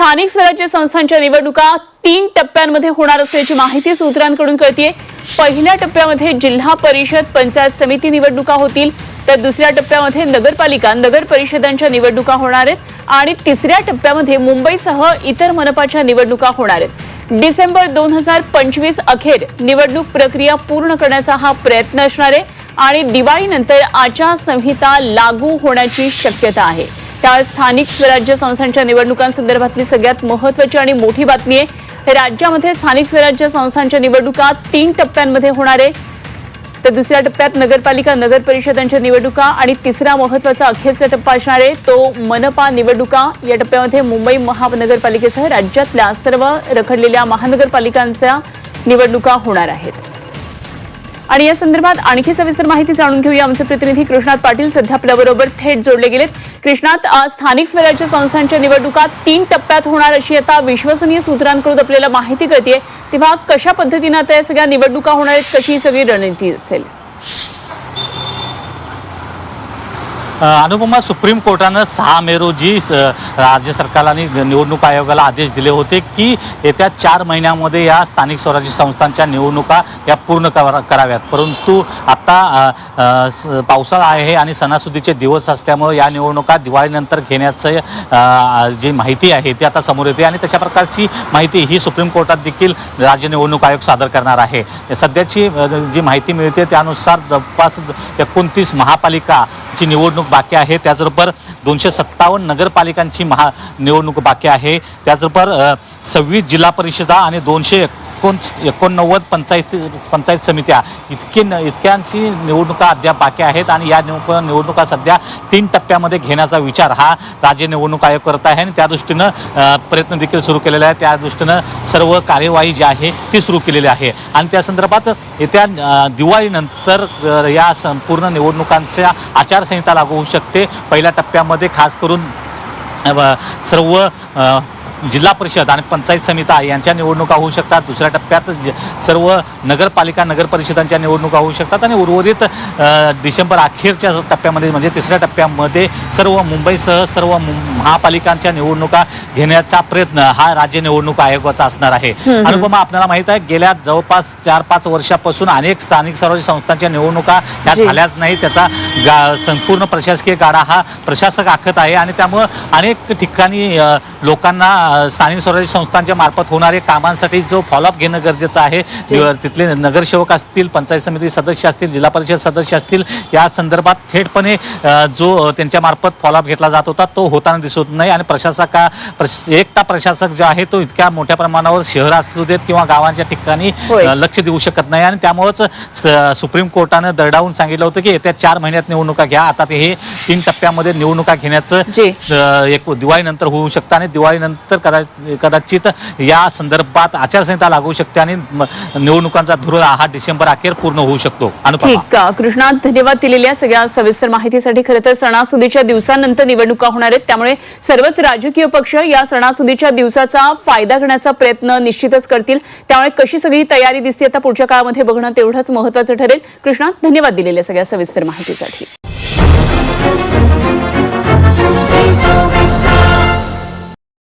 स्थानिक स्वराज्य संस्थांच्या निवडणुका 3 टप्प्यांमध्ये होणार असल्याची माहिती सूत्रांकडून कळतेय। पहिल्या टप्प्यामध्ये जिल्हा परिषद पंचायत समिती निवडणुका होतील, तर दुसऱ्या टप्प्यामध्ये नगरपालिका नगर परिषदांच्या निवडणुका होणार आहेत आणि तिसऱ्या टप्प्यामध्ये मुंबईसह इतर मनपाच्या निवडणुका होणार आहेत। डिसेंबर 2025 अखेर निवडणूक प्रक्रिया पूर्ण करण्याचा हा प्रयत्न असणार आहे आणि दिवाळीनंतर आचारसंहिता लागू होण्याची शक्यता आहे। त्या स्थानिक स्वराज्य संस्थांच्या निवडणुकांसंदर्भातली सगळ्यात महत्त्वाची आणि मोठी बातमी आहे। राज्यामध्ये स्थानिक स्वराज्य संस्थांच्या निवडणुका 3 टप्प्यांमध्ये होणार आहे, तर दुसऱ्या टप्प्यात नगरपालिका नगर परिषदांच्या निवडणुका आणि तिसरा महत्त्वाचा अखेरचा टप्पा असणार आहे तो मनपा निवडणुका। या टप्प्यामध्ये मुंबई महानगरपालिकेसह राज्यातल्या सर्व रखडलेल्या महानगरपालिकांच्या निवडणुका होणार आहेत। आणि या संदर्भात आणखी सविस्तर माहिती जाणून घेऊया। आमचे प्रतिनिधी कृष्णात पाटील सध्या आपल्याबरोबर थेट जोडले गेलेत। कृष्णात, स्थानिक स्वराज्य संस्थांच्या निवडणुका 3 टप्प्यात होणार अशी आता विश्वसनीय सूत्रांकडून आपल्याला माहिती कळतेय, तेव्हा कशा पद्धतीने आता या सगळ्या निवडणुका होणार आहेत, कशी सगळी रणनीती असेल? अनुपमा, सुप्रीम कोर्टाने 6 मे रोजी राज्य सरकारला आणि निवडणूक आयोगाला आदेश दिले होते की येत्या 4 महिन्यांमध्ये या स्थानिक स्वराज्य संस्थांच्या निवडणुका या पूर्ण कराव्यात। परंतु आता पावसाळा आहे आणि सणासुदीचे दिवस असल्यामुळे या निवडणुका दिवाळीनंतर घेण्याचं जी माहिती आहे ती आता समोर येते आणि तशा प्रकारची माहिती ही सुप्रीम कोर्टात देखील राज्य निवडणूक आयोग सादर करणार आहे। सध्याची जी माहिती मिळते त्यानुसार जवळपास 29 महापालिकाची निवडणूक बाकी आहे, त्याचबरोबर 257 नगरपालिकांची निवडणूक बाकी आहे, त्याचबरोबर 26 जिल्हा परिषदा आणि 289 पंचायत समित्या इतक्यांची निवडणुका अद्याप बाकी आहेत आणि या निवडणुका सध्या 3 टप्प्यामध्ये घेण्याचा विचार हा राज्य निवडणूक आयोग करत आहे आणि त्या दृष्टीनं प्रयत्न देखील सुरू केलेला आहे। त्या दृष्टीनं सर्व कार्यवाही जी आहे ती सुरू केलेली आहे आणि त्या संदर्भात येत्या दिवाळीनंतर या संपूर्ण निवडणुकांच्या आचारसंहिता लागू होऊ शकते। पहिल्या टप्प्यामध्ये खास करून सर्व जिल्हा परिषद आणि पंचायत समित्या यांच्या निवडणुका होऊ शकतात, दुसऱ्या टप्प्यात सर्व नगरपालिका नगर परिषदांच्या निवडणुका होऊ शकतात आणि उर्वरित डिसेंबर अखेरच्या टप्प्यामध्ये म्हणजे तिसऱ्या टप्प्यामध्ये सर्व मुंबईसह सर्व महापालिकांच्या निवडणुका घेण्याचा प्रयत्न हा राज्य निवडणूक आयोगाचा असणार आहे। अनुपमा, आपल्याला माहित आहे गेल्या जवळपास 4-5 वर्षापासून अनेक स्थानिक स्वराज्य संस्थांच्या निवडणुका त्या झाल्याच नाही, त्याचा संपूर्ण प्रशासकीय गाडा हा प्रशासक आखत आहे आणि त्यामुळे अनेक ठिकाणी लोकांना स्थानिक स्वराज्य संस्थांच्या मार्फत होणारे कामांसाठी जो फॉलोअप घेणं गरजेचं आहे। तिथले नगरसेवक असतील, पंचायत समिती सदस्य असतील, जिल्हा परिषद सदस्य असतील, या संदर्भात थेटपणे जो त्यांच्या मार्फत फॉलोअप घेतला जात होता तो होताना दिसत नाही आणि एकटा प्रशासक जो आहे तो इतक्या मोठ्या प्रमाणावर शहर असू देत किंवा गावांच्या ठिकाणी लक्ष देऊ शकत नाही आणि त्यामुळेच सुप्रीम कोर्टाने दरडावून सांगितलं होतं की येत्या 4 महिन्यात निवडणुका घ्या। आता ते हे 3 टप्प्यामध्ये निवडणुका घेण्याचं एक दिवाळीनंतर होऊ शकतं आणि दिवाळीनंतर कदाचित या संदर्भात आचारसंहिता लागू शकते आणि निवडणुकांचा धुरा हा डिसेंबर अखेर पूर्ण होऊ शकतो। ठीक, कृष्णा, धन्यवाद दिलेल्या सगळ्या सविस्तर माहितीसाठी। खरं तर सणासुदीच्या दिवसानंतर निवडणुका होणार आहेत, त्यामुळे सर्वच राजकीय पक्ष या सणासुदीच्या दिवसाचा फायदा घेण्याचा प्रयत्न निश्चितच करतील। त्यामुळे कशी सगळी तयारी दिसते आता पुढच्या काळामध्ये बघणं तेवढंच महत्त्वाचं ठरेल। कृष्णा, धन्यवाद दिलेल्या सगळ्या सविस्तर माहितीसाठी।